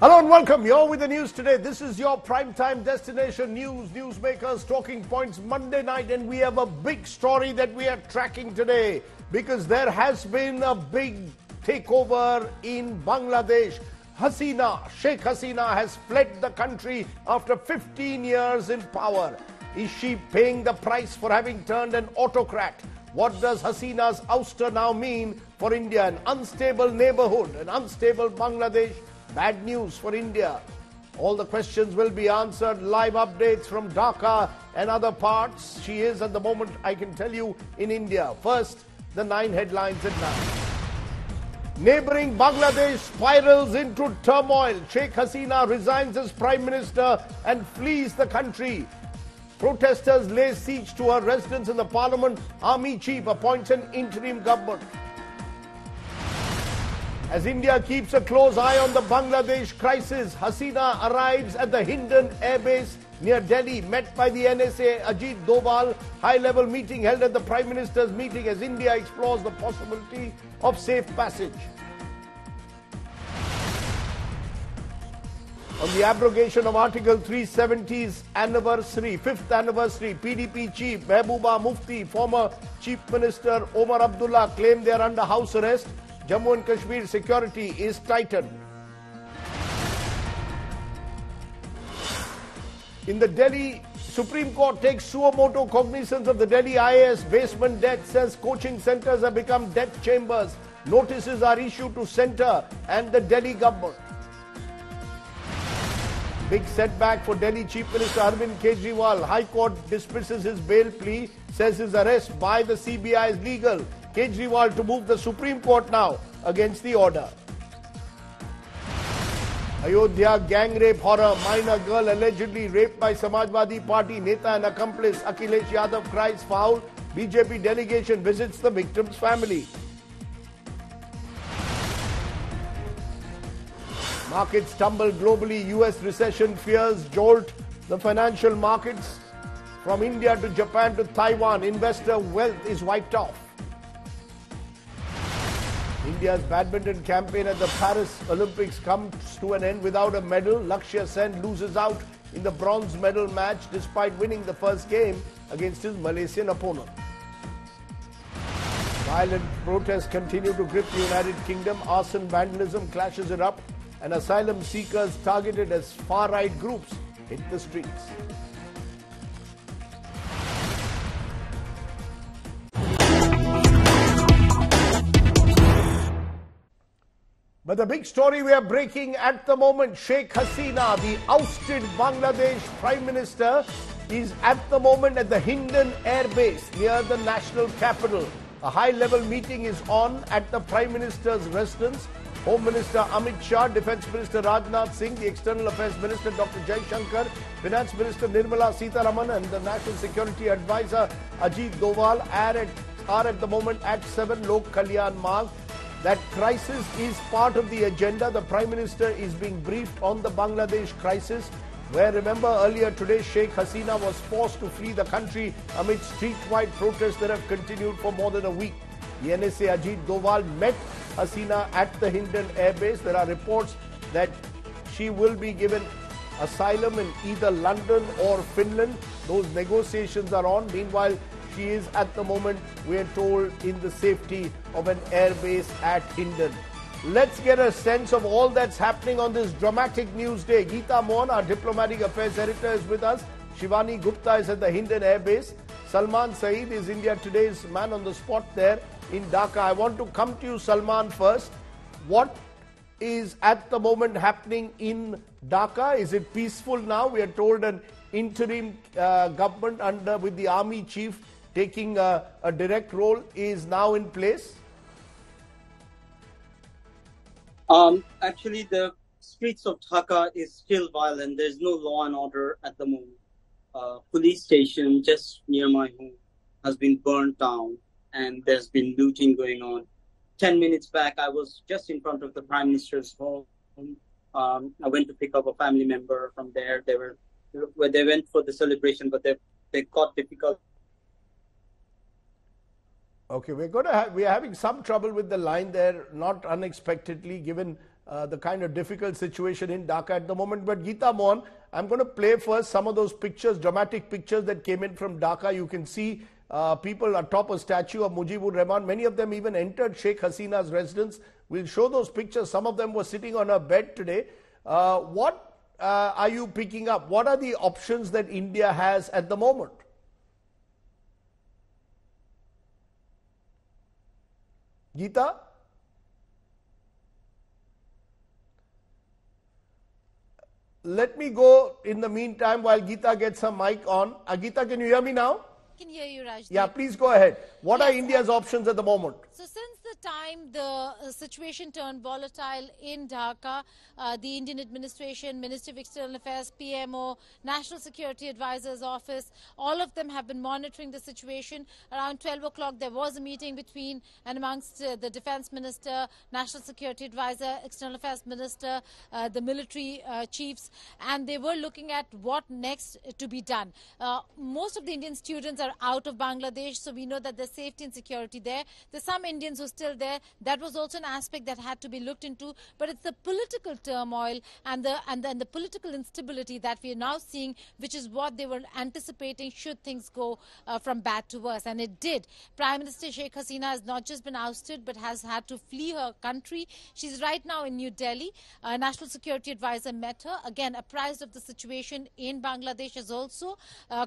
Hello and welcome. You're with the news today. This is your primetime destination news, newsmakers, talking points Monday night, and we have a big story that we are tracking today because there has been a big takeover in Bangladesh. Sheikh Hasina has fled the country after 15 years in power. Is she paying the price for having turned an autocrat? What does Hasina's ouster now mean for India? An unstable neighborhood, an unstable Bangladesh. Bad news for India. All the questions will be answered. Live updates from Dhaka and other parts. She is at the moment, I can tell you, in India. First, the 9 headlines at 9. Neighboring Bangladesh spirals into turmoil. Sheikh Hasina resigns as Prime Minister and flees the country. Protesters lay siege to her residence in the parliament. Army chief appoints an interim government. As India keeps a close eye on the Bangladesh crisis, Hasina arrives at the Hindon Air Base near Delhi, met by the NSA Ajit Doval. High-level meeting held at the Prime Minister's meeting as India explores the possibility of safe passage. On the abrogation of Article 370's anniversary, 5th anniversary, PDP chief Mehbooba Mufti, former Chief Minister Omar Abdullah claimed they are under house arrest. Jammu and Kashmir security is tightened. In the Delhi Supreme Court takes suo motu cognizance of the Delhi IAS basement death, says coaching centers have become death chambers. Notices are issued to centre and the Delhi government. Big setback for Delhi Chief Minister Arvind Kejriwal. High Court dismisses his bail plea, says his arrest by the CBI is legal. Kejriwal to move the Supreme Court now against the order. Ayodhya gang rape horror. Minor girl allegedly raped by Samajwadi Party Neta and accomplice Akhilesh Yadav cries foul. BJP delegation visits the victim's family. Markets tumble globally. US recession fears jolt the financial markets. From India to Japan to Taiwan, investor wealth is wiped off. India's badminton campaign at the Paris Olympics comes to an end without a medal. Lakshya Sen loses out in the bronze medal match despite winning the first game against his Malaysian opponent. Violent protests continue to grip the United Kingdom. Arson, vandalism clashes erupt, and asylum seekers targeted as far-right groups hit the streets. But the big story we are breaking at the moment, Sheikh Hasina, the ousted Bangladesh Prime Minister, is at the moment at the Hindon Air Base near the national capital. A high-level meeting is on at the Prime Minister's residence. Home Minister Amit Shah, Defence Minister Rajnath Singh, the External Affairs Minister Dr. Jai Shankar, Finance Minister Nirmala Sitharaman and the National Security Advisor Ajit Doval are at the moment at 7 Lok Kalyan Marg. That crisis is part of the agenda. The Prime Minister is being briefed on the Bangladesh crisis, where, remember, earlier today Sheikh Hasina was forced to flee the country amid street-wide protests that have continued for more than a week. The NSA Ajit Doval met Hasina at the Hindon Air Base. There are reports that she will be given asylum in either London or Finland. Those negotiations are on. Meanwhile, she is at the moment, we are told, in the safety of an air base at Hindon. Let's get a sense of all that's happening on this dramatic news day. Geeta Mohan, our diplomatic affairs editor, is with us. Shivani Gupta is at the Hindon Air Base. Salman Saeed is India Today's man on the spot there in Dhaka. I want to come to you, Salman, first. What is at the moment happening in Dhaka? Is it peaceful now? We are told an interim government with the army chief taking a direct role is now in place. Actually, the streets of Dhaka is still violent. There's no law and order at the moment. Police station just near my home has been burnt down and there's been looting going on. 10 minutes back, I was just in front of the Prime Minister's home. I went to pick up a family member from there. They went for the celebration, but they got difficult. Okay, we are having some trouble with the line there, not unexpectedly, given the kind of difficult situation in Dhaka at the moment. But Geeta Mohan, I'm going to play first some of those pictures, dramatic pictures that came in from Dhaka. You can see people atop a statue of Mujibur Rahman. Many of them even entered Sheikh Hasina's residence. We'll show those pictures. Some of them were sitting on her bed today. What are you picking up? What are the options that India has at the moment? Geeta? Let me go in the meantime while Geeta gets her mic on. Geeta, can you hear me now? I can hear you, Rajdeep. Yeah, please go ahead. What are India's options at the moment? So since the time the situation turned volatile in Dhaka, the Indian administration, Ministry of External Affairs, PMO, National Security Advisor's Office, all of them have been monitoring the situation. Around 12 o'clock, there was a meeting between and amongst the Defense Minister, National Security Advisor, External Affairs Minister, the military chiefs, and they were looking at what next to be done. Most of the Indian students are out of Bangladesh, so we know that there's safety and security there. There's some Indians who are still there. That was also an aspect that had to be looked into, but it's the political turmoil and the political instability that we are now seeing, which is what they were anticipating should things go from bad to worse, and it did. Prime Minister Sheikh Hasina has not just been ousted, but has had to flee her country. She's right now in New Delhi. National Security Advisor met her, again apprised of the situation in Bangladesh, as also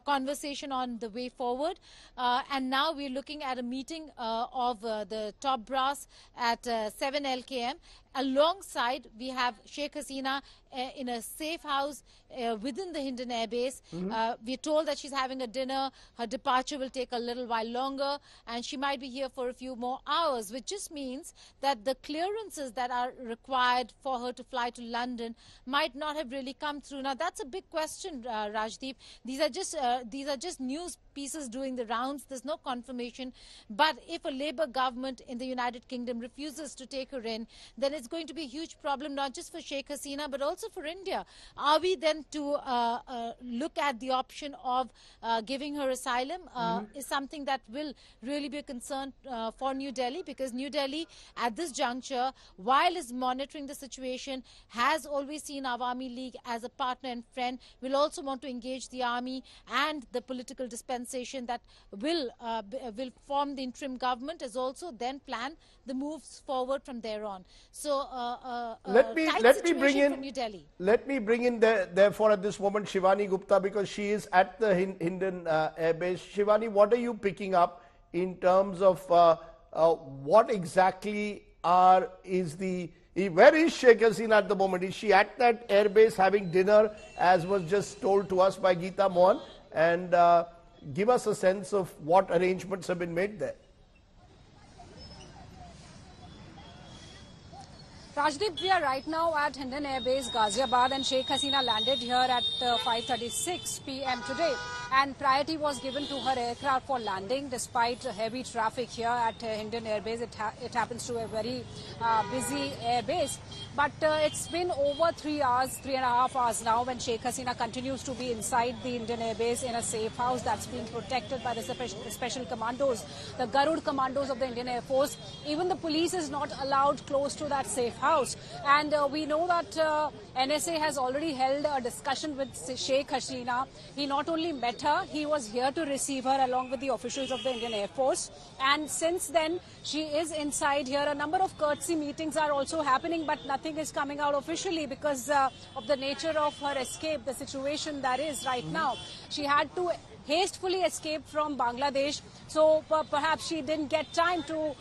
conversation on the way forward. And now we're looking at a meeting of the top brass at 7 LKM. Alongside, we have Sheikh Hasina in a safe house within the Hindon Air Base. We're told that she's having a dinner. Her departure will take a little while longer, and she might be here for a few more hours, which just means that the clearances that are required for her to fly to London might not have really come through. Now, that's a big question, Rajdeep. These are just news pieces doing the rounds. There's no confirmation. But if a Labour government in the United Kingdom refuses to take her in, then it's going to be a huge problem, not just for Sheikh Hasina, but also for India. Are we then to look at the option of giving her asylum? Is something that will really be a concern for New Delhi, because New Delhi at this juncture, while is monitoring the situation, has always seen Awami League as a partner and friend, will also want to engage the army and the political dispensation that will form the interim government, as also then plan the moves forward from there on. So let me bring in New Delhi. Let me bring in therefore at this moment Shivani Gupta, because she is at the Hindon Air Base. Shivani, what are you picking up in terms of what exactly where is Sheikh Hasina at the moment? Is she at that air base having dinner, as was just told to us by Geeta Mohan? And give us a sense of what arrangements have been made there. Rajdeep, we are right now at Hindon Air Base, Ghaziabad, and Sheikh Hasina landed here at 5:36 p.m. today. And priority was given to her aircraft for landing, despite heavy traffic here at Hindon Air Base. It happens to be a very busy air base. But it's been over 3.5 hours now, when Sheikh Hasina continues to be inside the Indian Air Base in a safe house that's being protected by the special commandos, the Garud commandos of the Indian Air Force. Even the police is not allowed close to that safe house. And we know that NSA has already held a discussion with Sheikh Hasina. He not only met her, he was here to receive her along with the officials of the Indian Air Force. And since then, she is inside here. A number of courtesy meetings are also happening, but nothing is coming out officially because of the nature of her escape, the situation that is right now. She had to hastily escaped from Bangladesh, so perhaps she didn't get time to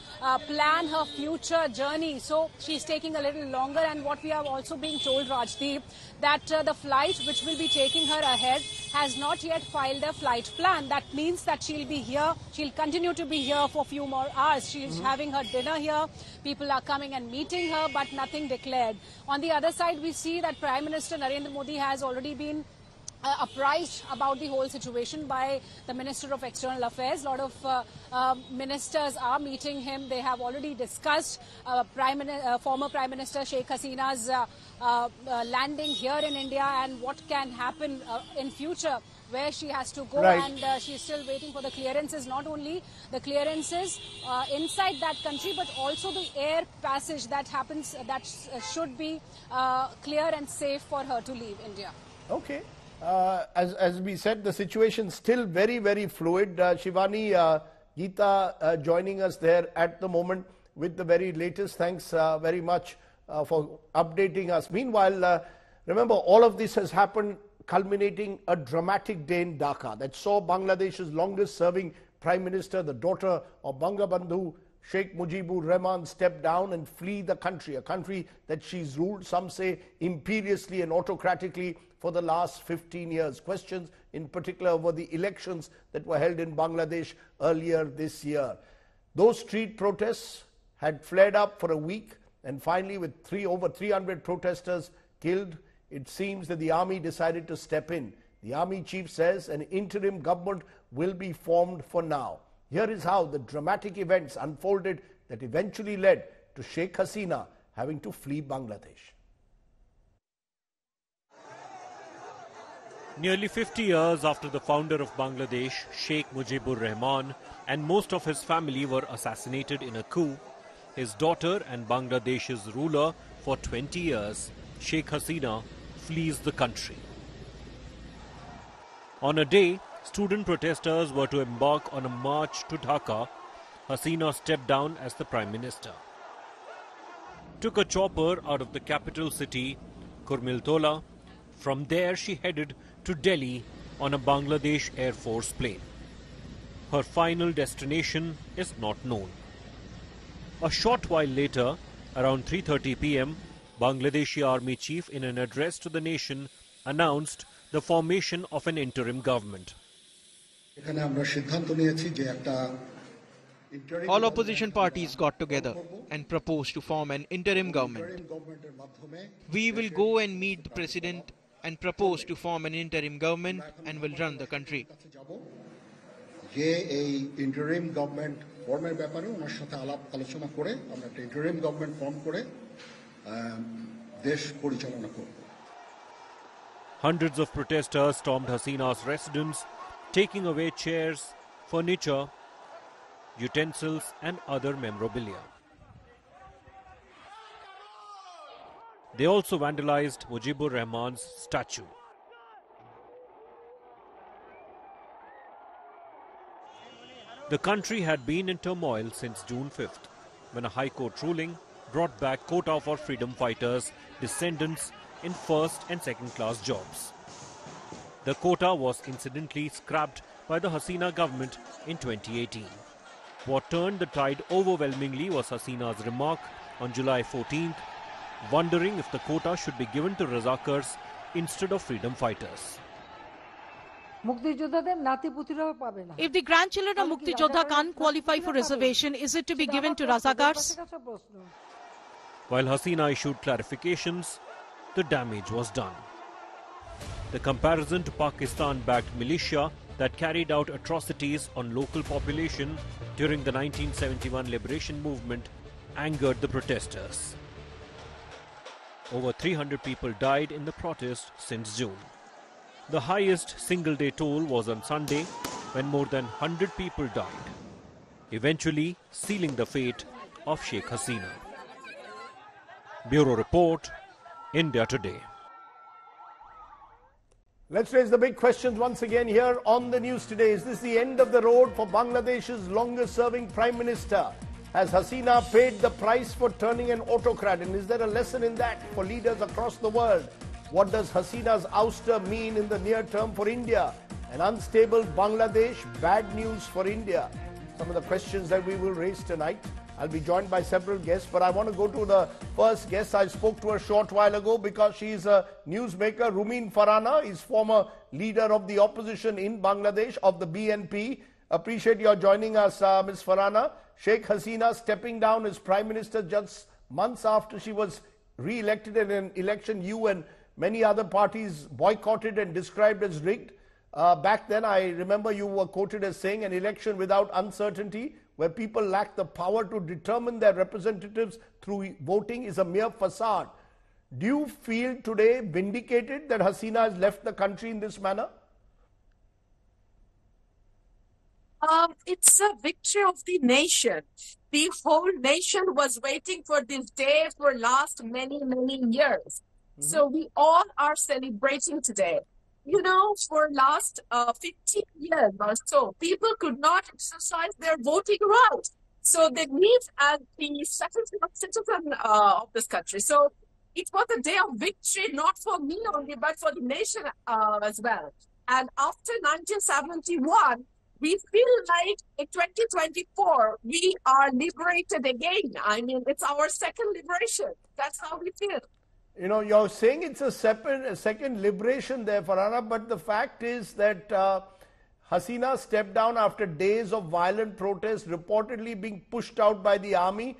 plan her future journey, so she's taking a little longer. And what we are also being told, Rajdeep, that the flight which will be taking her ahead has not yet filed a flight plan. That means that she'll be here, she'll continue to be here for a few more hours. She's having her dinner here, people are coming and meeting her, but nothing declared. On the other side, we see that Prime Minister Narendra Modi has already been apprised about the whole situation by the Minister of External Affairs. A lot of ministers are meeting him. They have already discussed former Prime Minister Sheikh Hasina's landing here in India and what can happen in future, where she has to go, right. And she's still waiting for the clearances, not only the clearances inside that country, but also the air passage that happens, that should be clear and safe for her to leave India. Okay. As we said, the situation still very, very fluid. Shivani, Geeta joining us there at the moment with the very latest. Thanks very much for updating us. Meanwhile, remember, all of this has happened culminating a dramatic day in Dhaka that saw Bangladesh's longest serving Prime Minister, the daughter of Bangabandhu Sheikh Mujibur Rahman, step down and flee the country, a country that she's ruled, some say, imperiously and autocratically for the last 15 years. Questions in particular over the elections that were held in Bangladesh earlier this year. Those street protests had flared up for a week, and finally, with over 300 protesters killed, it seems that the army decided to step in. The army chief says an interim government will be formed for now. Here is how the dramatic events unfolded that eventually led to Sheikh Hasina having to flee Bangladesh. Nearly 50 years after the founder of Bangladesh, Sheikh Mujibur Rahman, and most of his family were assassinated in a coup, his daughter and Bangladesh's ruler for 20 years, Sheikh Hasina, flees the country. On a day student protesters were to embark on a march to Dhaka, Hasina stepped down as the Prime Minister. Took a chopper out of the capital city, Kurmiltola. From there she headed to Delhi on a Bangladesh Air Force plane. Her final destination is not known. A short while later, around 3:30 p.m, Bangladeshi Army Chief, in an address to the nation, announced the formation of an interim government. All opposition parties got together and proposed to form an interim government. We will go and meet the president and propose to form an interim government and will run the country. interim government former ব্যাপারে ওনার সাথে আলাপ আলোচনা করে আমরা একটা interim government form করে দেশ পরিচালনা করব. Hundreds of protesters stormed Hasina's residence, taking away chairs, furniture, utensils and other memorabilia. They also vandalized Mujibur Rahman's statue. The country had been in turmoil since June 5th, when a High Court ruling brought back quota for freedom fighters' descendants in first and second class jobs. The quota was incidentally scrapped by the Hasina government in 2018. What turned the tide overwhelmingly was Hasina's remark on July 14th, wondering if the quota should be given to Razakars instead of freedom fighters. If the grandchildren of Mukti Jodha can't qualify for reservation, is it to be given to Razakars? While Hasina issued clarifications, the damage was done. The comparison to Pakistan-backed militia that carried out atrocities on local population during the 1971 liberation movement angered the protesters. Over 300 people died in the protest since June. The highest single-day toll was on Sunday, when more than 100 people died, eventually sealing the fate of Sheikh Hasina. Bureau Report, India Today. Let's raise the big questions once again here on the news today. Is this the end of the road for Bangladesh's longest-serving Prime Minister? Has Hasina paid the price for turning an autocrat? And is there a lesson in that for leaders across the world? What does Hasina's ouster mean in the near term for India? An unstable Bangladesh, bad news for India. Some of the questions that we will raise tonight. I'll be joined by several guests, but I want to go to the first guest. I spoke to her a short while ago because she's a newsmaker. Rumin Farhana is former leader of the opposition in Bangladesh, of the BNP. Appreciate your joining us, Ms. Farhana. Sheikh Hasina stepping down as Prime Minister just months after she was re-elected in an election you and many other parties boycotted and described as rigged. Back then, I remember you were quoted as saying an election without uncertainty, where people lack the power to determine their representatives through voting, is a mere facade. Do you feel today vindicated that Hasina has left the country in this manner? It's a victory of the nation. The whole nation was waiting for this day for last many, many years. So we all are celebrating today. You know, for last 15 years or so, people could not exercise their voting right. So they lived as the second citizen of this country. So it was a day of victory, not for me only, but for the nation as well. And after 1971, we feel like in 2024, we are liberated again. I mean, it's our second liberation. That's how we feel. You know, you're saying it's a second liberation there, Farhana, but the fact is that Hasina stepped down after days of violent protests, reportedly being pushed out by the army.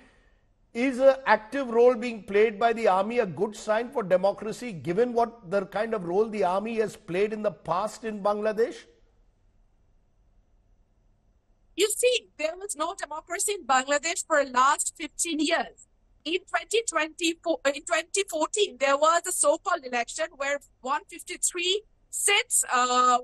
Is an active role being played by the army a good sign for democracy, given what the kind of role the army has played in the past in Bangladesh? You see, there was no democracy in Bangladesh for the last 15 years. In 2014, there was a so-called election where 153 seats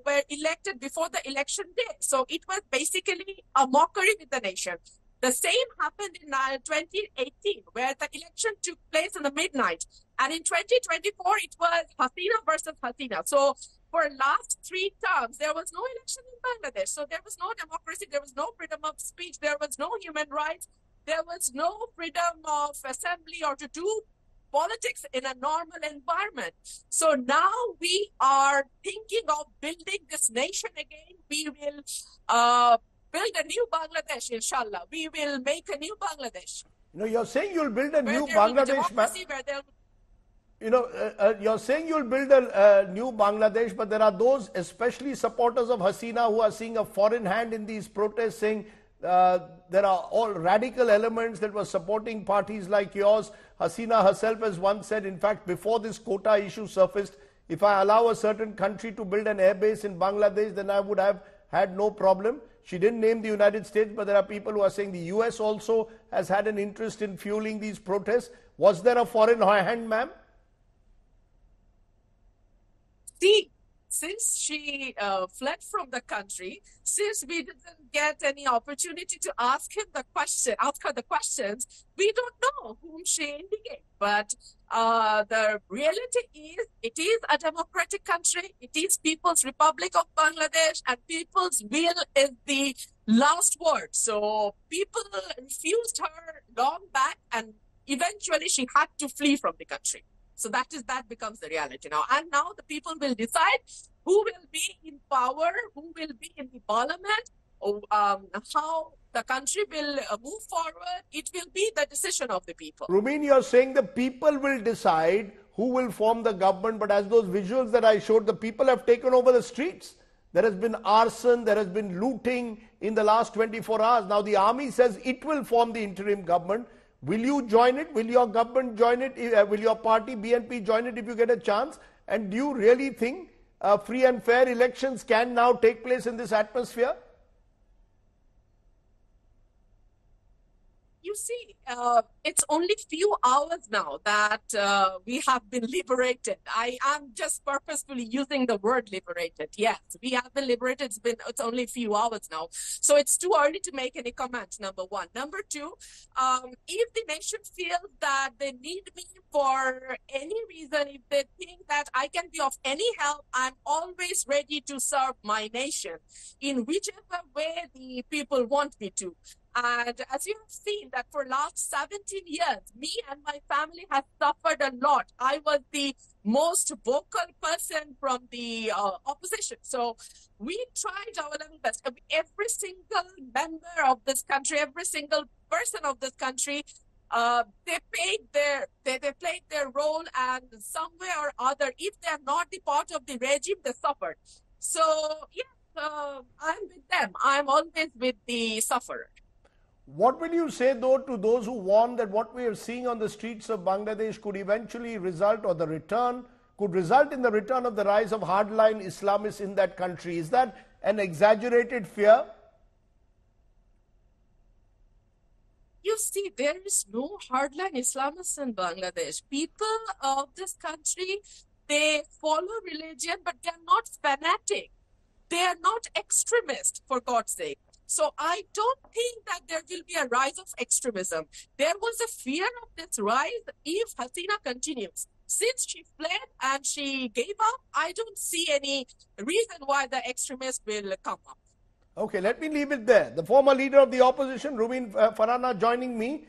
were elected before the election day. So it was basically a mockery with the nation. The same happened in 2018, where the election took place in the midnight. And in 2024, it was Hasina versus Hasina. So for last 3 terms, there was no election in Bangladesh. So there was no democracy, there was no freedom of speech, there was no human rights, there was no freedom of assembly or to do politics in a normal environment. So now we are thinking of building this nation again. We will build a new Bangladesh, inshallah. We will make a new Bangladesh. You know, you're saying you'll build a new Bangladesh. You know, you're saying you'll build a new Bangladesh, but there are those, especially supporters of Hasina, who are seeing a foreign hand in these protests, saying there are all radical elements that were supporting parties like yours. Hasina herself has once said, in fact, before this quota issue surfaced, if I allow a certain country to build an airbase in Bangladesh, then I would have had no problem. She didn't name the United States, but there are people who are saying the US also has had an interest in fueling these protests. Was there a foreign hand, ma'am? See, since she fled from the country, since we didn't get any opportunity to ask her the questions, we don't know whom she indicated. But the reality is, it is a democratic country. It is People's Republic of Bangladesh, and people's will is the last word. So people refused her long back, and eventually she had to flee from the country. So that becomes the reality now. And now the people will decide who will be in power, who will be in the parliament, how the country will move forward. It will be the decision of the people. Rumeen, you're saying the people will decide who will form the government, but as those visuals that I showed, the people have taken over the streets. There has been arson, there has been looting in the last 24 hours. Now the army says it will form the interim government. Will you join it? Will your government join it? Will your party, BNP, join it if you get a chance? And do you really think free and fair elections can now take place in this atmosphere? You see, it's only few hours now that we have been liberated. I am just purposefully using the word liberated. Yes, we have been liberated. It's only a few hours now. So it's too early to make any comment, number one. Number two, if the nation feels that they need me for any reason, if they think that I can be of any help, I'm always ready to serve my nation in whichever way the people want me to. And as you have seen that for last 17 years, me and my family have suffered a lot. I was the most vocal person from the opposition. So we tried our level best. Every single member of this country, every single person of this country, they played their role, and some way or other, if they are not the part of the regime, they suffered. So yes, I'm with them. I'm always with the sufferer. What will you say, though, to those who warn that what we are seeing on the streets of Bangladesh could eventually result, or the return could result in the return of the rise of hardline Islamists in that country. Is that an exaggerated fear? You see, there is no hardline Islamists in Bangladesh. People of this country, they follow religion, but they're not fanatic. They are not extremists, for God's sake. So I don't think that there will be a rise of extremism. There was a fear of this rise if Hasina continues. Since she fled and she gave up, I don't see any reason why the extremists will come up. Okay, let me leave it there. The former leader of the opposition, Rumin Farhana, joining me,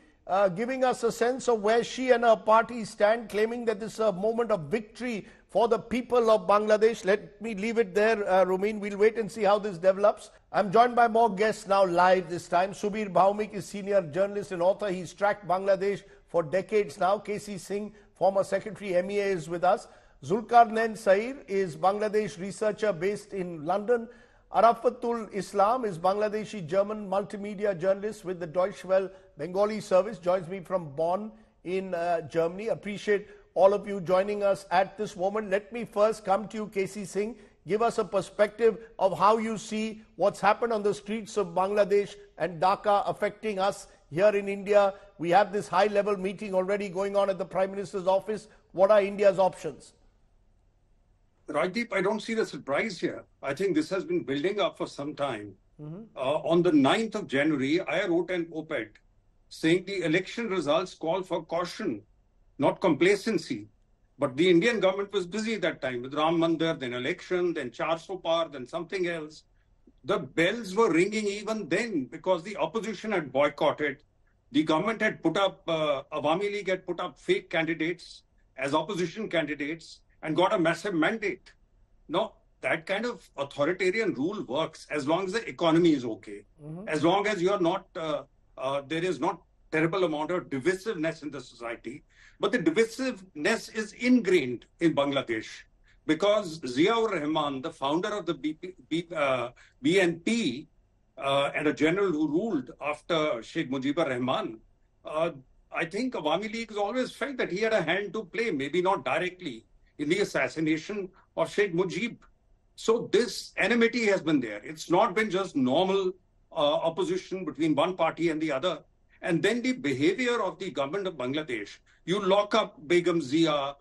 giving us a sense of where she and her party stand, claiming that this is a moment of victory for the people of Bangladesh. Let me leave it there, Rumin. We'll wait and see how this develops. I'm joined by more guests now live this time. Subir Bhaumik is senior journalist and author. He's tracked Bangladesh for decades now. KC Singh, former secretary MEA, is with us. Zulkarnain Sair is Bangladesh researcher based in London. Arafatul Islam is Bangladeshi German multimedia journalist with the Deutsche Welle Bengali service, joins me from Bonn in Germany. Appreciate all of you joining us at this moment. Let me first come to you, KC Singh. Give us a perspective of how you see what's happened on the streets of Bangladesh and Dhaka affecting us here in India. We have this high-level meeting already going on at the Prime Minister's office. What are India's options? Rajdeep, I don't see the surprise here. I think this has been building up for some time. On the 9th of January, I wrote an op-ed saying the election results call for caution, not complacency. But the Indian government was busy that time with Ram Mandir, then election, then Charso Par, then something else. The bells were ringing even then because the opposition had boycotted. The government had put up, Awami League had put up fake candidates as opposition candidates and got a massive mandate. No, that kind of authoritarian rule works as long as the economy is okay. As long as you're not, there is not terrible amount of divisiveness in the society. But the divisiveness is ingrained in Bangladesh because Ziaur Rahman, the founder of the BNP and a general who ruled after Sheikh Mujibur Rahman, I think Awami League has always felt that he had a hand to play, maybe not directly, in the assassination of Sheikh Mujib. So this enmity has been there. It's not been just normal opposition between one party and the other. And then the behavior of the government of Bangladesh. You lock up Begum Zia,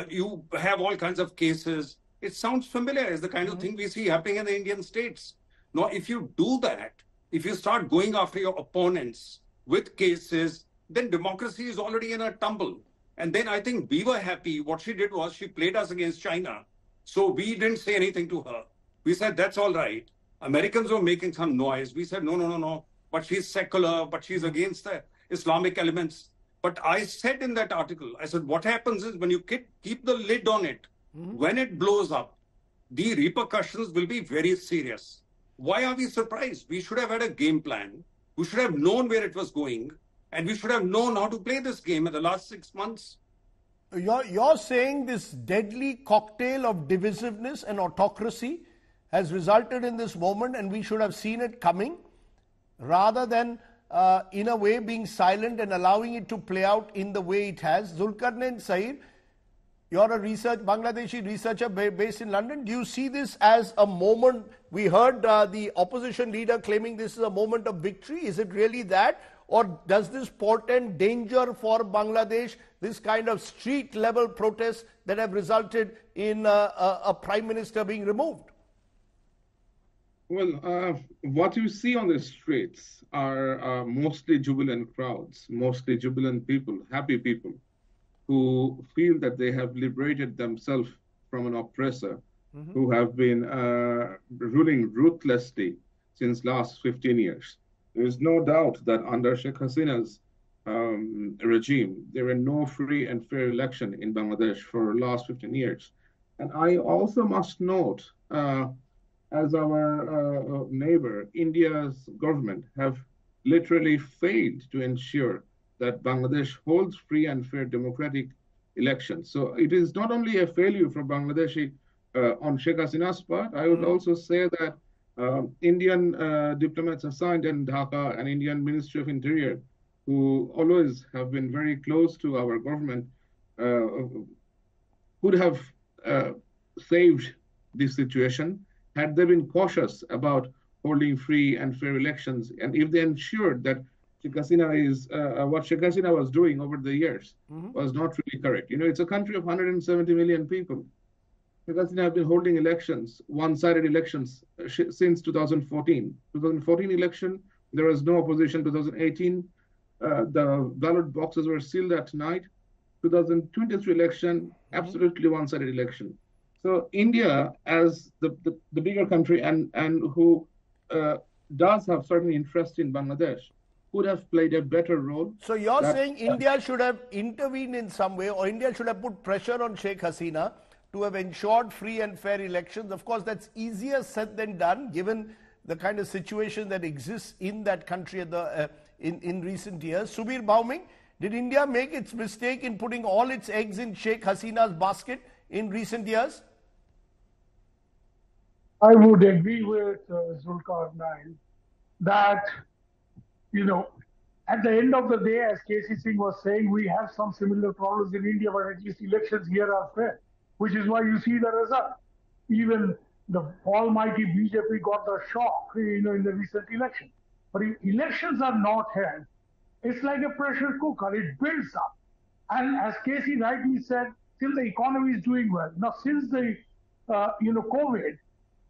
you have all kinds of cases. It sounds familiar as the kind of thing we see happening in the Indian states. Now, if you do that, if you start going after your opponents with cases, then democracy is already in a tumble. And then I think we were happy. What she did was she played us against China. So we didn't say anything to her. We said, that's all right. Americans were making some noise. We said, no. But she's secular, but she's against the Islamic elements. But I said in that article, I said, what happens is when you keep the lid on it, when it blows up, the repercussions will be very serious. Why are we surprised? We should have had a game plan. We should have known where it was going. And we should have known how to play this game in the last 6 months. You're saying this deadly cocktail of divisiveness and autocracy has resulted in this moment and we should have seen it coming rather than in a way being silent and allowing it to play out in the way it has. Zulkarnain Sair, you're a Bangladeshi researcher based in London. Do you see this as a moment? We heard the opposition leader claiming this is a moment of victory. Is it really that? Or does this portend danger for Bangladesh, this kind of street-level protests that have resulted in a prime minister being removed? Well, what you see on the streets are mostly jubilant crowds, mostly jubilant people, happy people, who feel that they have liberated themselves from an oppressor who have been ruling ruthlessly since last 15 years. There is no doubt that under Sheikh Hasina's regime, there were no free and fair election in Bangladesh for the last 15 years. And I also must note, as our neighbor, India's government have literally failed to ensure that Bangladesh holds free and fair democratic elections. So it is not only a failure for Bangladeshi on Sheikh Hasina's part, I would also say that Indian diplomats assigned in Dhaka and Indian Ministry of Interior, who always have been very close to our government, could have saved this situation had they been cautious about holding free and fair elections, and if they ensured that Sheikh Hasina is what Sheikh Hasina was doing over the years was not really correct. You know, it's a country of 170 million people. Sheikh Hasina have been holding elections, one-sided elections, since 2014. 2014 election, there was no opposition. 2018, the ballot boxes were sealed at night. 2023 election, absolutely one-sided election. So India, as the bigger country and who does have certain interest in Bangladesh, could have played a better role. So you're saying India should have intervened in some way, or India should have put pressure on Sheikh Hasina to have ensured free and fair elections. Of course, that's easier said than done, given the kind of situation that exists in that country in recent years. Subir Bauming, did India make its mistake in putting all its eggs in Sheikh Hasina's basket in recent years? I would agree with Zulkarnain that, you know, at the end of the day, as KC Singh was saying, we have some similar problems in India, but at least elections here are fair, which is why you see the result. Even the almighty BJP got the shock, you know, in the recent election. But if elections are not held, it's like a pressure cooker, it builds up. And as KC rightly said, till the economy is doing well. Now, since the, COVID,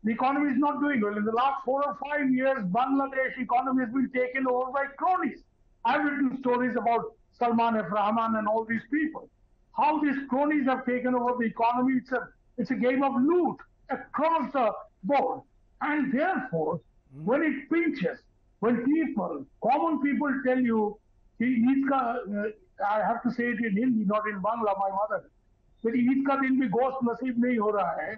the economy is not doing well. In the last 4 or 5 years, Bangladesh economy has been taken over by cronies. I've written stories about Salman F. Rahman and all these people. How these cronies have taken over the economy. It's a game of loot across the board. And therefore, when it pinches, when people, common people tell you, I have to say it in Hindi, not in Bangla, my mother, that Eid ka din bhi gosht naseeb nahi ho raha hai.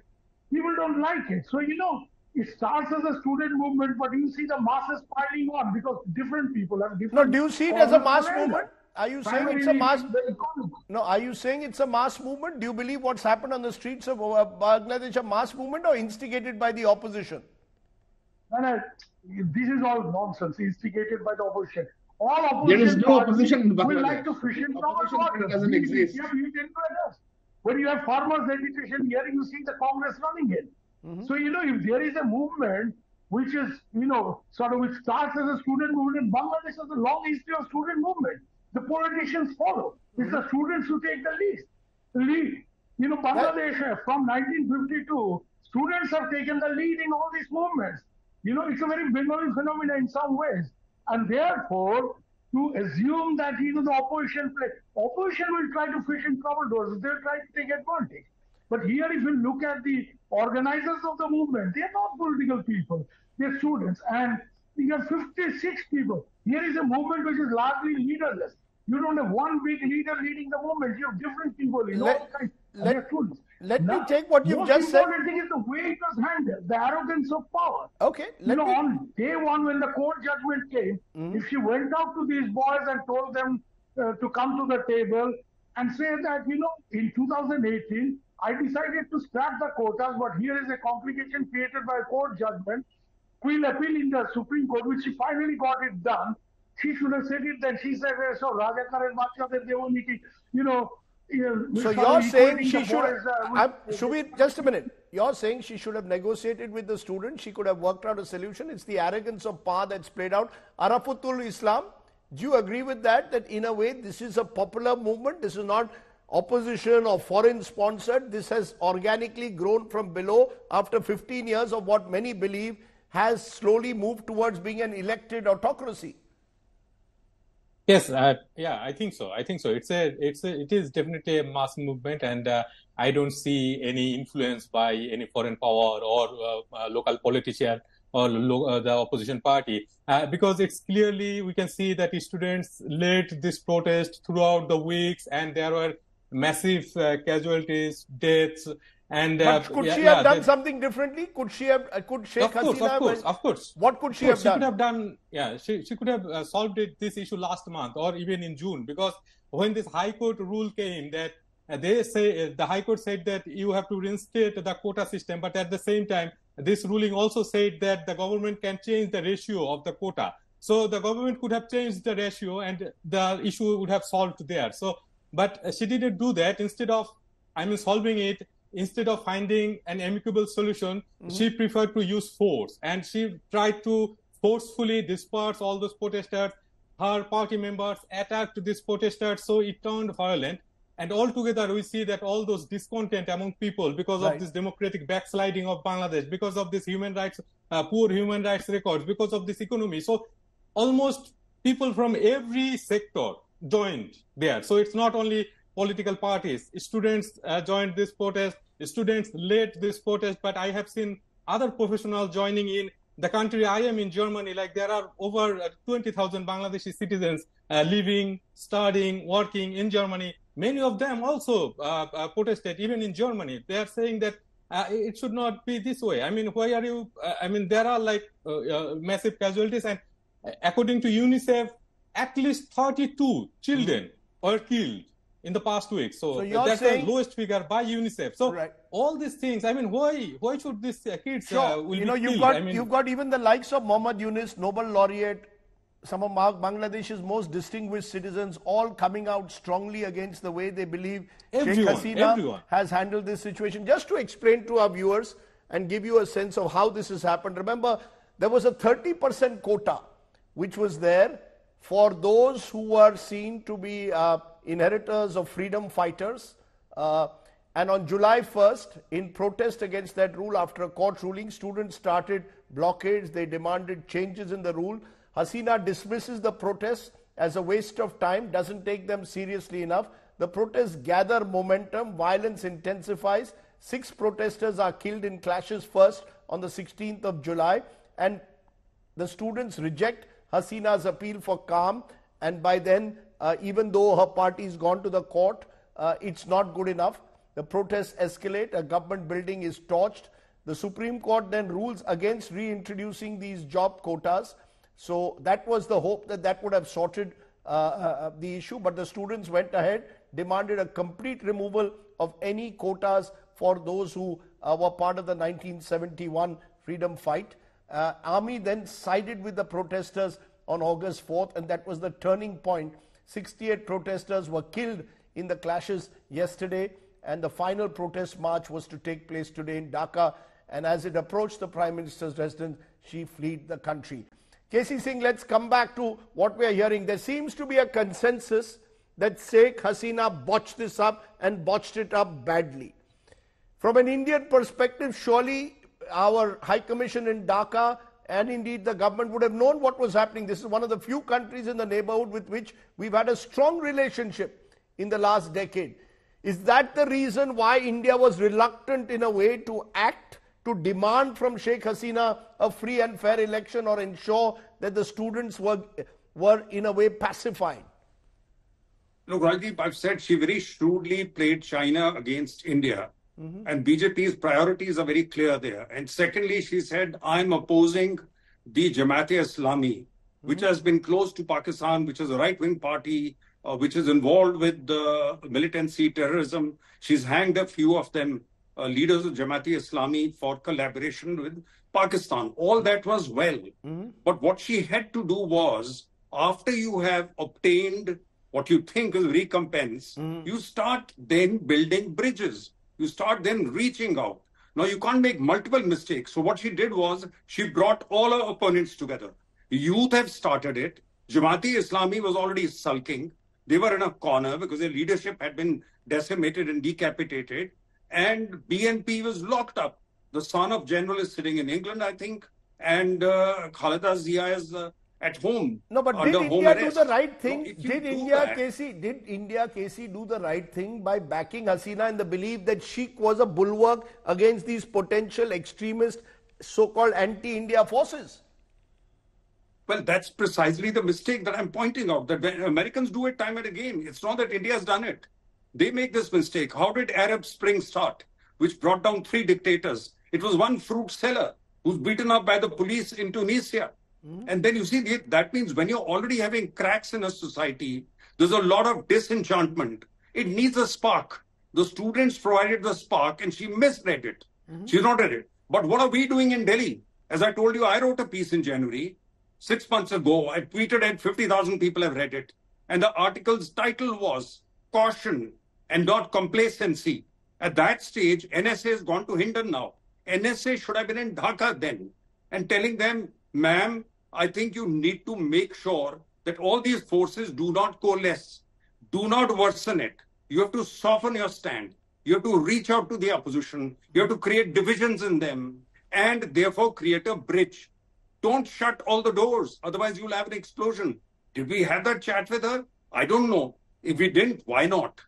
People don't like it. So, you know, it starts as a student movement, but you see the masses piling on because different people have different... No, do you see it as a mass movement? Are you saying it's a mass... No, are you saying it's a mass movement? Do you believe what's happened on the streets of Bangladesh a mass movement or instigated by the opposition? No, this is all nonsense, instigated by the opposition. All opposition... There is no opposition in Bangladesh. We like to fish in troubled waters. Doesn't exist. When you have farmers' agitation here, you see the Congress running in. So, you know, if there is a movement which is, you know, which starts as a student movement, Bangladesh has a long history of student movement. The politicians follow. It's the students who take the lead. You know, Bangladesh, from 1952, students have taken the lead in all these movements. You know, it's a very Bengali phenomenon in some ways. And therefore, to assume that, you know, the opposition will try to fish in troubled waters. They'll try to take advantage. But here, if you look at the organizers of the movement, they're not political people. They're students. And you have 56 people. Here is a movement which is largely leaderless. You don't have one big leader leading the movement. You have different people in all kinds. Let me take what you've just said. The important thing is the way it was handled, the arrogance of power. Okay. On day one when the court judgment came, if she went out to these boys and told them to come to the table and say that, you know, in 2018, I decided to scrap the quotas, but here is a complication created by a court judgment. We'll appeal in the Supreme Court, which she finally got it done. She should have said it then. She said, so Rajakar and Bacha, they only, you know, so you're saying she should have, just a minute. You're saying she should have negotiated with the students. She could have worked out a solution. It's the arrogance of power that's played out. Arafatul Islam, do you agree with that? That in a way, this is a popular movement. This is not opposition or foreign sponsored. This has organically grown from below after 15 years of what many believe has slowly moved towards being an elected autocracy. Yes, I think so. It is definitely a mass movement, and I don't see any influence by any foreign power or local politician or the opposition party, because it's clearly we can see that the students led this protest throughout the weeks, and there were massive casualties, deaths. And but could she have done something differently? Could Sheikh Hasina? Of course. What could she have done? She could have done. Yeah, she could have solved this issue last month or even in June, because when this High Court rule came, that they say the High Court said that you have to reinstate the quota system, but at the same time, this ruling also said that the government can change the ratio of the quota. So the government could have changed the ratio, and the issue would have solved there. So, but she didn't do that. Instead of solving it, instead of finding an amicable solution, she preferred to use force, and she tried to forcefully disperse all those protesters. Her party members attacked these protesters, so it turned violent. And altogether, we see that all those discontent among people because of this democratic backsliding of Bangladesh, because of this human rights, poor human rights records, because of this economy. So almost people from every sector joined there. So it's not only political parties. Students joined this protest. Students led this protest, but I have seen other professionals joining in. The country I am in, Germany, like there are over 20,000 Bangladeshi citizens living, studying, working in Germany. Many of them also protested, even in Germany. They are saying that it should not be this way. I mean, why are you? I mean, there are like massive casualties, and according to UNICEF, at least 32 children were killed in the past week. So that's the lowest figure by UNICEF. So all these things, I mean, why should these kids will be killed? You've got even the likes of Muhammad Yunus, Nobel laureate, some of Bangladesh's most distinguished citizens, all coming out strongly against the way they believe Sheikh Hasina has handled this situation. Just to explain to our viewers and give you a sense of how this has happened. Remember, there was a 30% quota which was there for those who were seen to be inheritors of freedom fighters. And on July 1st, in protest against that rule, after a court ruling, students started blockades. They demanded changes in the rule. Hasina dismisses the protests as a waste of time, doesn't take them seriously enough. The protests gather momentum, violence intensifies. 6 protesters are killed in clashes first on the 16th of July, and the students reject Hasina's appeal for calm, and by then, even though her party has gone to the court, it's not good enough. The protests escalate, a government building is torched. The Supreme Court then rules against reintroducing these job quotas. So that was the hope that that would have sorted the issue, but the students went ahead, demanded a complete removal of any quotas for those who were part of the 1971 freedom fight. Army then sided with the protesters on August 4th, and that was the turning point. 68 protesters were killed in the clashes yesterday, and the final protest march was to take place today in Dhaka, and as it approached the Prime Minister's residence, she fled the country. KC Singh, let's come back to what we are hearing. There seems to be a consensus that Sheikh Hasina botched this up and botched it up badly. From an Indian perspective, surely our High Commission in Dhaka and indeed the government would have known what was happening. This is one of the few countries in the neighborhood with which we've had a strong relationship in the last decade. Is that the reason why India was reluctant in a way to act, to demand from Sheikh Hasina a free and fair election, or ensure that the students were in a way pacified? Look, Rajdeep, I've said she very shrewdly played China against India. And BJP's priorities are very clear there. And secondly, she said, I'm opposing the Jamaat-e-Islami, which has been close to Pakistan, which is a right-wing party, which is involved with militancy, terrorism. She's hanged a few of them, leaders of Jamaat-e-Islami, for collaboration with Pakistan. All that was well. But what she had to do was, after you have obtained what you think is recompense, you start then building bridges. You start then reaching out. Now, you can't make multiple mistakes. So what she did was, she brought all her opponents together. Youth have started it. Jamaat-e-Islami was already sulking. They were in a corner because their leadership had been decimated and decapitated. And BNP was locked up. The son of general is sitting in England, I think. And Khaleda Zia is at home. No, but did India do the right thing? Did India, Casey, do the right thing by backing Hasina in the belief that Sheikh was a bulwark against these potential extremist, so-called anti-India forces? Well, that's precisely the mistake that I'm pointing out, that when Americans do it time and again. It's not that India has done it. They make this mistake. How did Arab Spring start, which brought down 3 dictators? It was one fruit seller who's beaten up by the police in Tunisia. And then you see, that means when you're already having cracks in a society, there's a lot of disenchantment. It needs a spark. The students provided the spark and she misread it. She's not read it. But what are we doing in Delhi? As I told you, I wrote a piece in January, 6 months ago. I tweeted and 50,000 people have read it. And the article's title was Caution and Not Complacency. At that stage, NSA has gone to Hindon now. NSA should have been in Dhaka then and telling them, ma'am, I think you need to make sure that all these forces do not coalesce, do not worsen it. You have to soften your stand. You have to reach out to the opposition. You have to create divisions in them and therefore create a bridge. Don't shut all the doors. Otherwise, you'll have an explosion. Did we have that chat with her? I don't know. If we didn't, why not?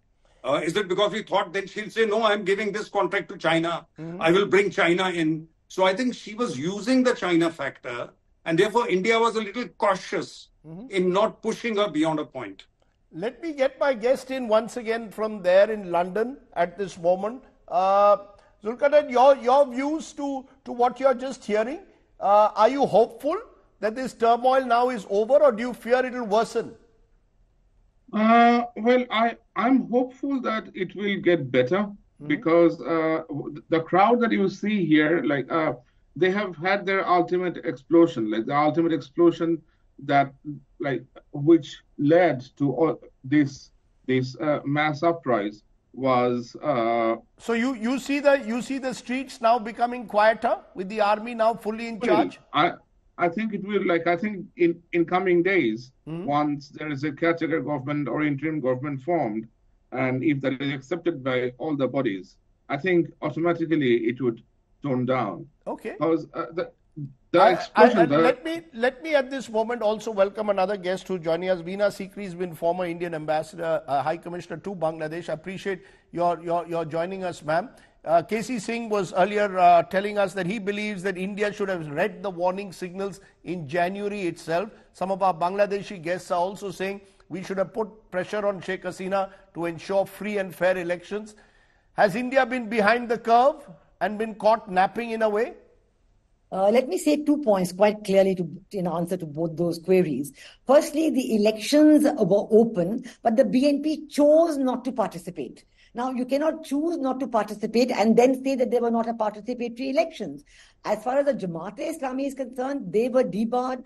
Is it because we thought then she'll say, no, I'm giving this contract to China. I will bring China in. So I think she was using the China factor. And therefore, India was a little cautious in not pushing her beyond a point. Let me get my guest in once again from there in London at this moment. Zulkarnain, your views to what you're just hearing. Are you hopeful that this turmoil now is over, or do you fear it will worsen? Well, I'm hopeful that it will get better because the crowd that you see here, like they have had their ultimate explosion, like the ultimate explosion that, like, which led to all this mass uprise was. So you see the streets now becoming quieter with the army now fully in charge. I think it will, like, I think in coming days, once there is a caretaker government or interim government formed, and if that is accepted by all the bodies, I think automatically it would tone down. Okay. Because the explosion. Let me at this moment also welcome another guest who's joining us. Veena Sikri has been former Indian ambassador, High Commissioner to Bangladesh. I appreciate your joining us, ma'am. KC Singh was earlier telling us that he believes that India should have read the warning signals in January itself. Some of our Bangladeshi guests are also saying we should have put pressure on Sheikh Hasina to ensure free and fair elections. Has India been behind the curve and been caught napping in a way? Let me say 2 points quite clearly in answer to both those queries. Firstly, the elections were open, but the BNP chose not to participate. Now, you cannot choose not to participate and then say that they were not a participatory elections. As far as the Jamaat-e-Islami is concerned, they were debarred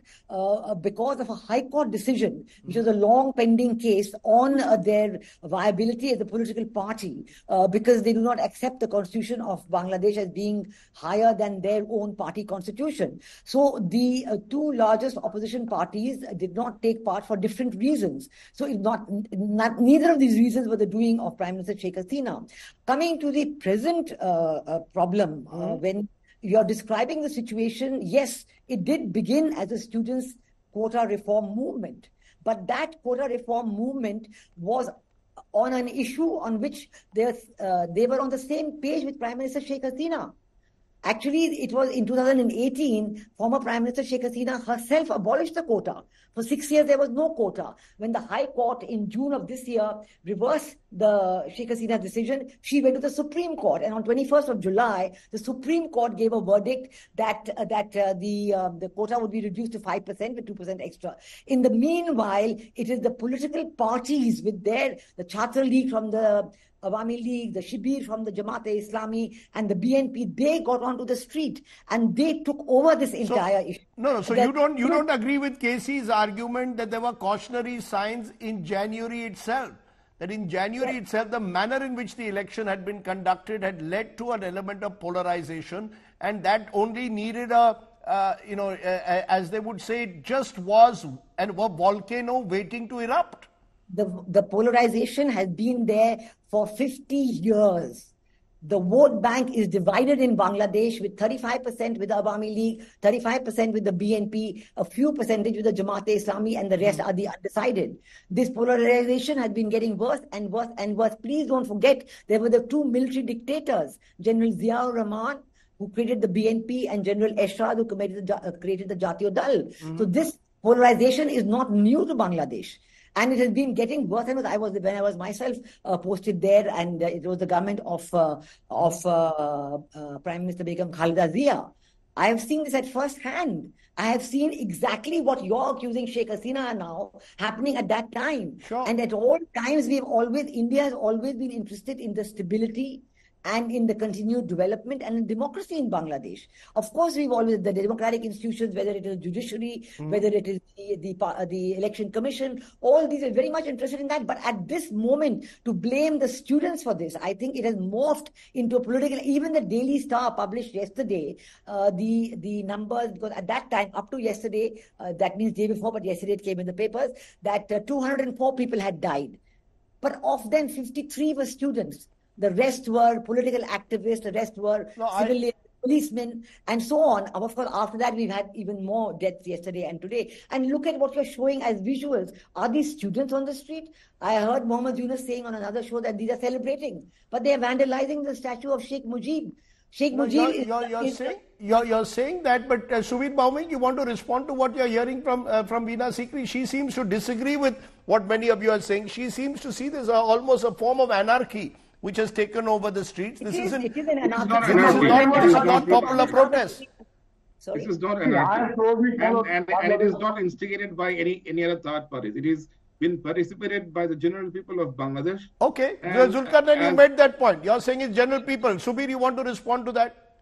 because of a High Court decision, which was a long pending case on their viability as a political party, because they do not accept the constitution of Bangladesh as being higher than their own party constitution. So the two largest opposition parties did not take part for different reasons. So neither of these reasons were the doing of Prime Minister Sheikh Hasina. Coming to the present problem, when you're describing the situation, yes, it did begin as a students' quota reform movement. But that quota reform movement was on an issue on which they were on the same page with Prime Minister Sheikh Hasina. Actually, it was in 2018, former Prime Minister Sheikh Hasina herself abolished the quota. For 6 years, there was no quota. When the High Court in June of this year reversed the Sheikh Hasina decision, she went to the Supreme Court. And on 21st of July, the Supreme Court gave a verdict that the quota would be reduced to 5% with 2% extra. In the meanwhile, it is the political parties with the Chhatra League from the Awami League, the Shibir from the Jamaat-e-Islami, and the BNP, they got onto the street and they took over this entire issue. So you don't agree with KC's argument that there were cautionary signs in January itself? That in January itself, the manner in which the election had been conducted had led to an element of polarization, and that only needed as they would say, it just was a volcano waiting to erupt. The polarization has been there for 50 years. The vote bank is divided in Bangladesh with 35% with the Awami League, 35% with the BNP, a few percentage with the Jamaat-e-Islami, and the rest are the undecided. This polarization has been getting worse and worse and worse. Please don't forget, there were the two military dictators, General Ziaur Rahman, who created the BNP, and General Eshrad, who created the Jatiyo Dal. So this polarization is not new to Bangladesh. And it has been getting worse and worse. When I was myself posted there, and it was the government of Prime Minister Begum Khalida Zia. I have seen this at first hand. I have seen exactly what you're accusing Sheikh Hasina now happening at that time. Sure. And at all times, India has always been interested in the stability and in the continued development and in democracy in Bangladesh. Of course, we've always, the democratic institutions, whether it is judiciary, whether it is the election commission, all these are very much interested in that. But at this moment, to blame the students for this, I think it has morphed into a political, even the Daily Star published yesterday, the numbers, because at that time, up to yesterday, that means day before, but yesterday it came in the papers, that 204 people had died. But of them, 53 were students. The rest were political activists, the rest were civilian policemen, and so on. Of course, after that, we've had even more deaths yesterday and today. And look at what you're showing as visuals. Are these students on the street? I heard Mohammed Yunus saying on another show that these are celebrating, but they're vandalizing the statue of Sheikh Mujib. Sheikh Mujib you're saying that, but Suvir Bauming, you want to respond to what you're hearing from Veena Sikri? She seems to disagree with what many of you are saying. She seems to see this almost a form of anarchy which has taken over the streets. This is not popular protest. This is not anarchy, and it is not instigated by any other third parties. It is been participated by the general people of Bangladesh. Okay, Zulkarnain, you made that point. You're saying it's general people. Subir, you want to respond to that?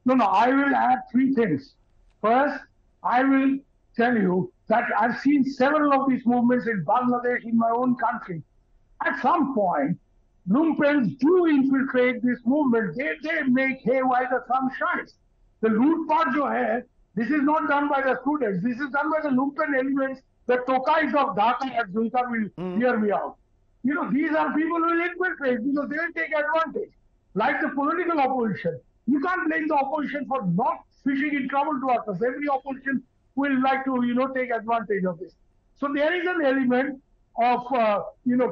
No, I will add three things. First, I will tell you that I've seen several of these movements in Bangladesh, in my own country. At some point, Lumpens do infiltrate this movement. They make hay while the sun shines. The loot part jo hai, this is not done by the students. This is done by the Lumpen elements, the Tokais of Dhaka, as Zulkar will hear me out. You know, these are people who will infiltrate because they will take advantage. Like the political opposition. You can't blame the opposition for not fishing in trouble towards us. Every opposition will like to, take advantage of this. So there is an element of,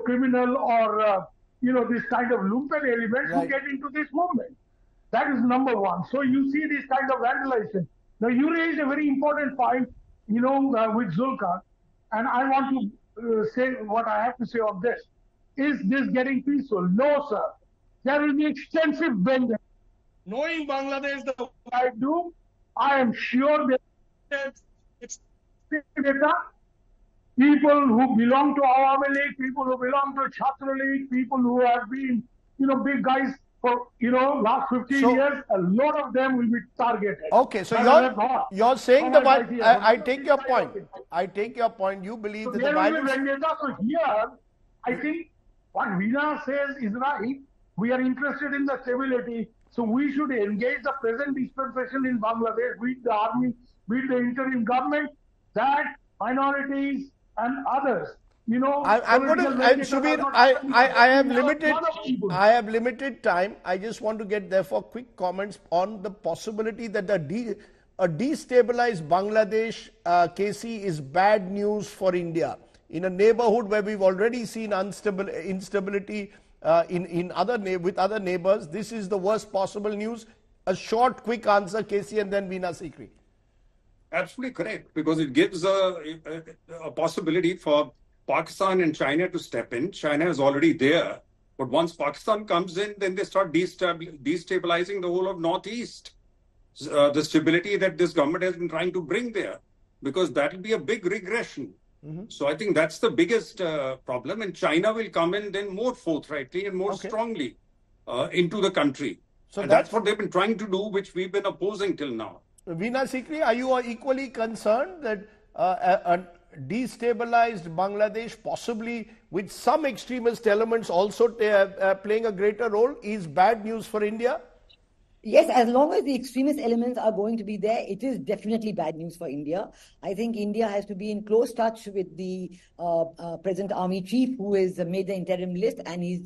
criminal or, this kind of lumpen elements who get into this movement. That is number one. So you see this kind of vandalization. Now you raised a very important point, with Zulkar, and I want to say what I have to say on this. Is this getting peaceful? No, sir. There will be extensive vengeance. Knowing Bangladesh the way I do, I am sure that it's data. People who belong to Awami League, people who belong to Chhatra League, people who have been, big guys for, last 15 years, a lot of them will be targeted. Okay, so you're saying I take your point. I take your point. You believe that the violence... So here, I think what Veena says is right. We are interested in the stability. So we should engage the present dispensation in Bangladesh with the army, with the interim government, that minorities and others, I'm going to, Subir, I have limited time. I just want to get therefore quick comments on the possibility that a destabilized Bangladesh, KC, is bad news for India. In a neighborhood where we've already seen instability with other neighbors, this is the worst possible news. A short, quick answer, KC, and then Veena Sikri. Absolutely correct, because it gives a possibility for Pakistan and China to step in. China is already there, but once Pakistan comes in, then they start destabilizing the whole of Northeast. The stability that this government has been trying to bring there, because that will be a big regression. So I think that's the biggest problem, and China will come in then more forthrightly and more strongly into the country. So that's what they've been trying to do, which we've been opposing till now. Veena Sikri, are you equally concerned that a destabilized Bangladesh, possibly with some extremist elements also playing a greater role, is bad news for India? Yes, as long as the extremist elements are going to be there, it is definitely bad news for India. I think India has to be in close touch with the present army chief, who has made the interim list, and he's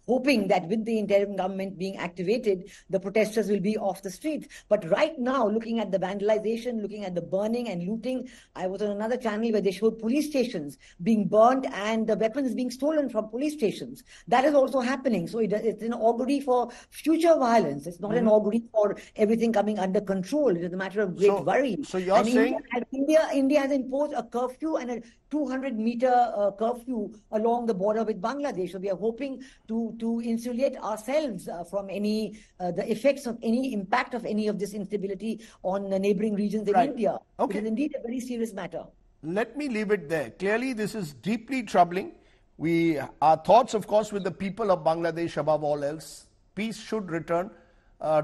hoping that with the interim government being activated, the protesters will be off the streets. But right now, looking at the vandalization, looking at the burning and looting, I was on another channel where they showed police stations being burned and the weapons being stolen from police stations. That is also happening. So it's an augury for future violence. It's not an augury for everything coming under control. It is a matter of great worry. So you're saying... India has imposed a curfew and a 200-meter curfew along the border with Bangladesh. So we are hoping to insulate ourselves from the effects of any impact of any of this instability on the neighboring regions in India. Okay. It is indeed a very serious matter. Let me leave it there. Clearly, this is deeply troubling. Our thoughts, of course, with the people of Bangladesh above all else. peace should return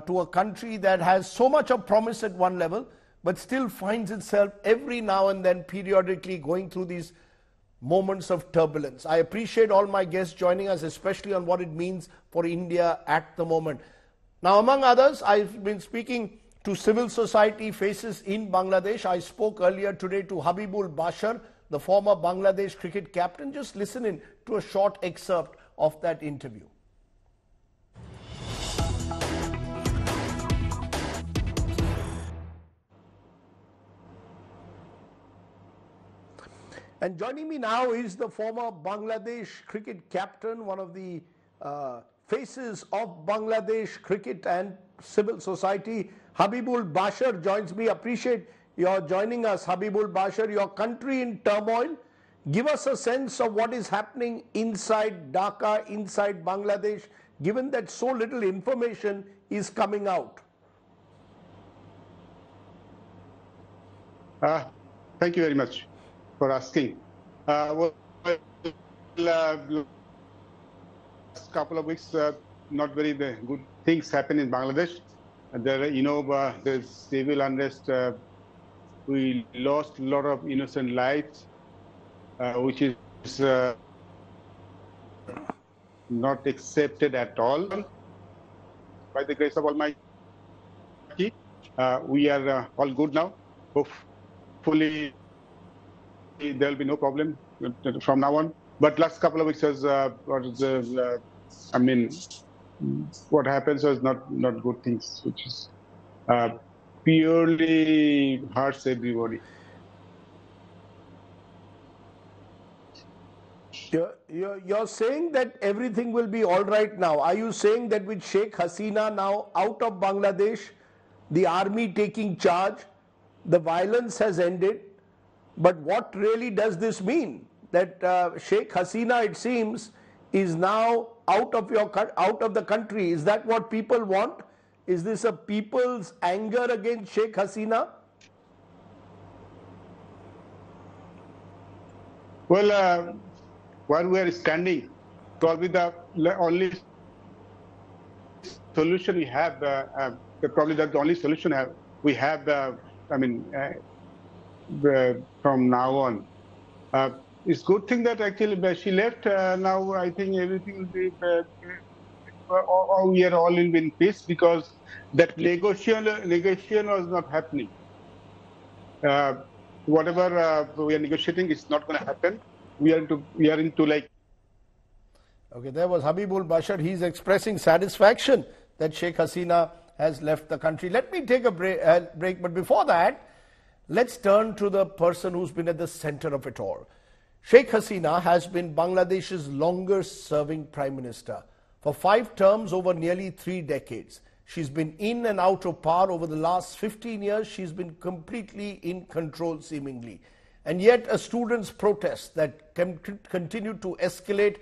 to a country that has so much of promise at one level, but still finds itself every now and then periodically going through these moments of turbulence. I appreciate all my guests joining us, especially on what it means for India at the moment. Now, among others, I've been speaking to civil society faces in Bangladesh. I spoke earlier today to Habibul Bashar, the former Bangladesh cricket captain. Just listen in to a short excerpt of that interview. And joining me now is the former Bangladesh cricket captain, one of the faces of Bangladesh cricket and civil society. Habibul Bashar joins me. Appreciate your joining us, Habibul Bashar. Your country in turmoil. Give us a sense of what is happening inside Dhaka, inside Bangladesh, given that so little information is coming out. Thank you very much for asking. Last couple of weeks, not very good things happen in Bangladesh. There, there's civil unrest. We lost a lot of innocent lives, which is not accepted at all. By the grace of Almighty, we are all good now. Hopefully, there will be no problem from now on. But last couple of weeks was, what happens was not good things, which is purely hurts everybody. You're saying that everything will be all right now. Are you saying that with Sheikh Hasina now out of Bangladesh, the army taking charge, the violence has ended? But what really does this mean? That Sheikh Hasina, it seems, is now out of the country. Is that what people want? Is this a people's anger against Sheikh Hasina? Well, where we are standing, probably the only solution we have, probably the only solution we have, from now on. It's a good thing that actually she left. Now I think everything will be, we are all in peace, because that negotiation was not happening. Whatever we are negotiating is not going to happen. We are into like. Okay, there was Habibul Bashar. He's expressing satisfaction that Sheikh Hasina has left the country. Let me take a break, but before that, let's turn to the person who's been at the center of it all. Sheikh Hasina has been Bangladesh's longest serving Prime Minister. For 5 terms over nearly 3 decades. She's been in and out of power over the last 15 years. She's been completely in control, seemingly. And yet a students' protest that continued to escalate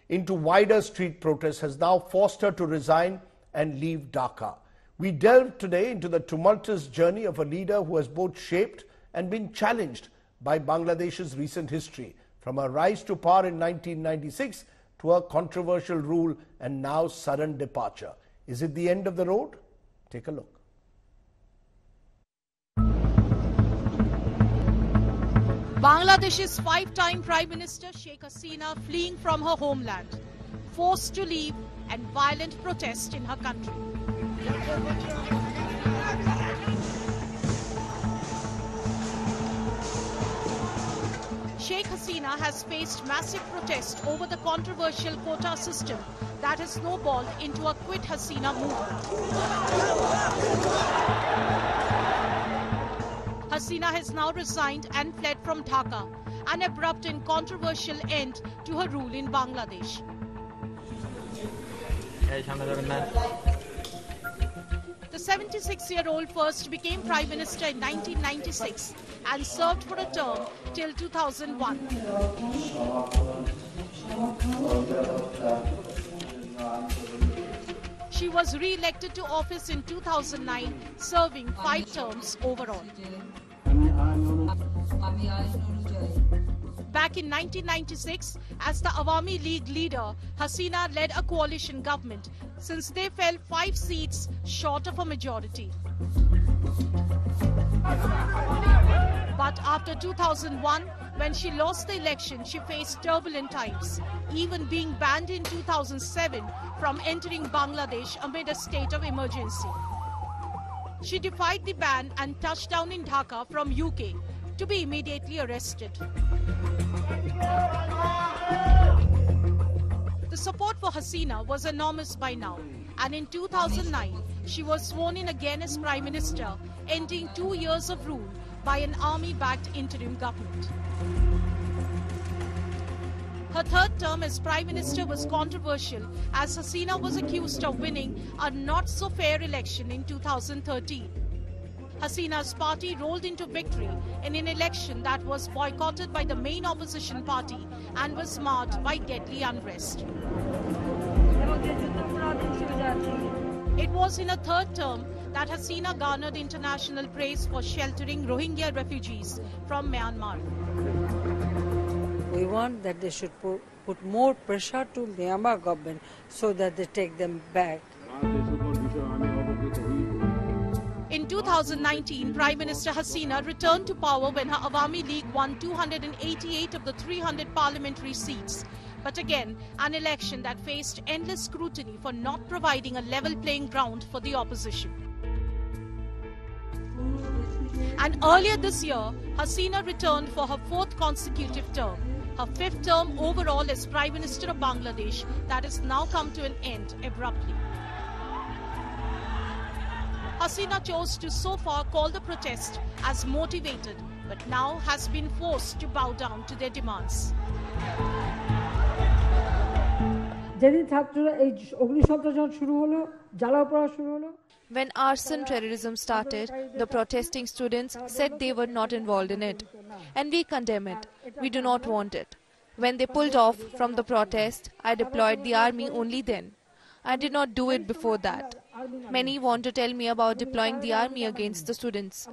into wider street protests has now forced her to resign and leave Dhaka. We delve today into the tumultuous journey of a leader who has both shaped and been challenged by Bangladesh's recent history, from her rise to power in 1996 to her controversial rule and now sudden departure. Is it the end of the road? Take a look. Bangladesh's 5-time Prime Minister Sheikh Hasina fleeing from her homeland, forced to leave, and violent protest in her country. Sheikh Hasina has faced massive protest over the controversial quota system that has snowballed into a Quit Hasina movement. Hasina has now resigned and fled from Dhaka, an abrupt and controversial end to her rule in Bangladesh. The 76-year-old first became Prime Minister in 1996 and served for a term till 2001. She was re-elected to office in 2009, serving 5 terms overall. back in 1996, as the Awami League leader, Hasina led a coalition government since they fell 5 seats short of a majority. But after 2001, when she lost the election, she faced turbulent times, even being banned in 2007 from entering Bangladesh amid a state of emergency. She defied the ban and touched down in Dhaka from UK to be immediately arrested. The support for Hasina was enormous by now, and in 2009, she was sworn in again as Prime Minister, ending 2 years of rule by an army-backed interim government. Her third term as Prime Minister was controversial as Hasina was accused of winning a not-so-fair election in 2013. Hasina's party rolled into victory in an election that was boycotted by the main opposition party and was marred by deadly unrest. It was in her third term that Hasina garnered international praise for sheltering Rohingya refugees from Myanmar. We want that they should put more pressure to Myanmar government so that they take them back. In 2019, Prime Minister Hasina returned to power when her Awami League won 288 of the 300 parliamentary seats. But again, an election that faced endless scrutiny for not providing a level playing ground for the opposition. And earlier this year, Hasina returned for her 4th consecutive term, her 5th term overall as Prime Minister of Bangladesh that has now come to an end abruptly. Hasina chose to so far call the protest as motivated, but now has been forced to bow down to their demands. When arson terrorism started, the protesting students said they were not involved in it. And we condemn it. We do not want it. When they pulled off from the protest, I deployed the army only then. I did not do it before that. Many want to tell me about deploying the army against the students.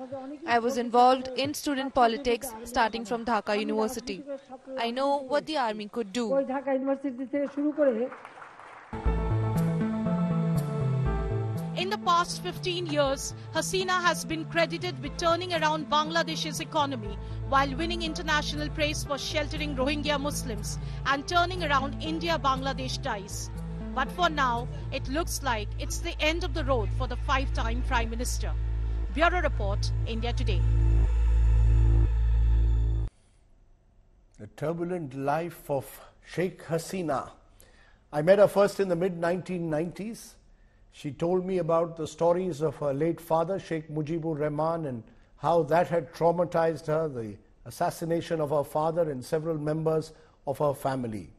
I was involved in student politics starting from Dhaka University. I know what the army could do. In the past 15 years, Hasina has been credited with turning around Bangladesh's economy while winning international praise for sheltering Rohingya Muslims and turning around India-Bangladesh ties. But for now, it looks like it's the end of the road for the 5-time Prime Minister. Bureau Report, India Today. The turbulent life of Sheikh Hasina. I met her first in the mid-1990s. She told me about the stories of her late father, Sheikh Mujibur Rahman, and how that had traumatized her, the assassination of her father and several members of her family.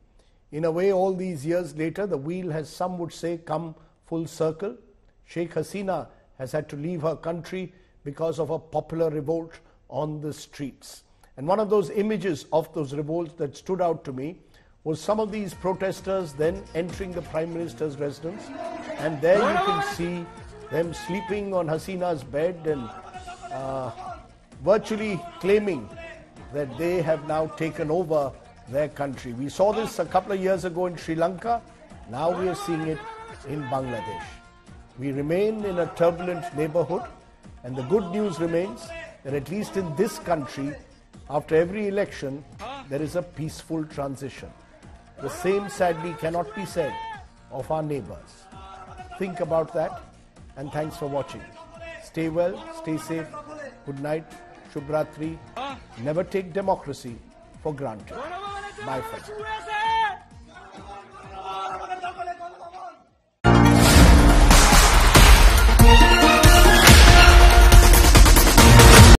In a way, all these years later, the wheel has, some would say, come full circle. Sheikh Hasina has had to leave her country because of a popular revolt on the streets. And one of those images of those revolts that stood out to me was some of these protesters then entering the Prime Minister's residence. And there you can see them sleeping on Hasina's bed and virtually claiming that they have now taken over their country. We saw this a couple of years ago in Sri Lanka. Now we are seeing it in Bangladesh. We remain in a turbulent neighborhood, and the good news remains that at least in this country, after every election, there is a peaceful transition. The same sadly cannot be said of our neighbors. Think about that, and thanks for watching. Stay well, stay safe, good night, Shubh Ratri. Never take democracy for granted. Bye friends.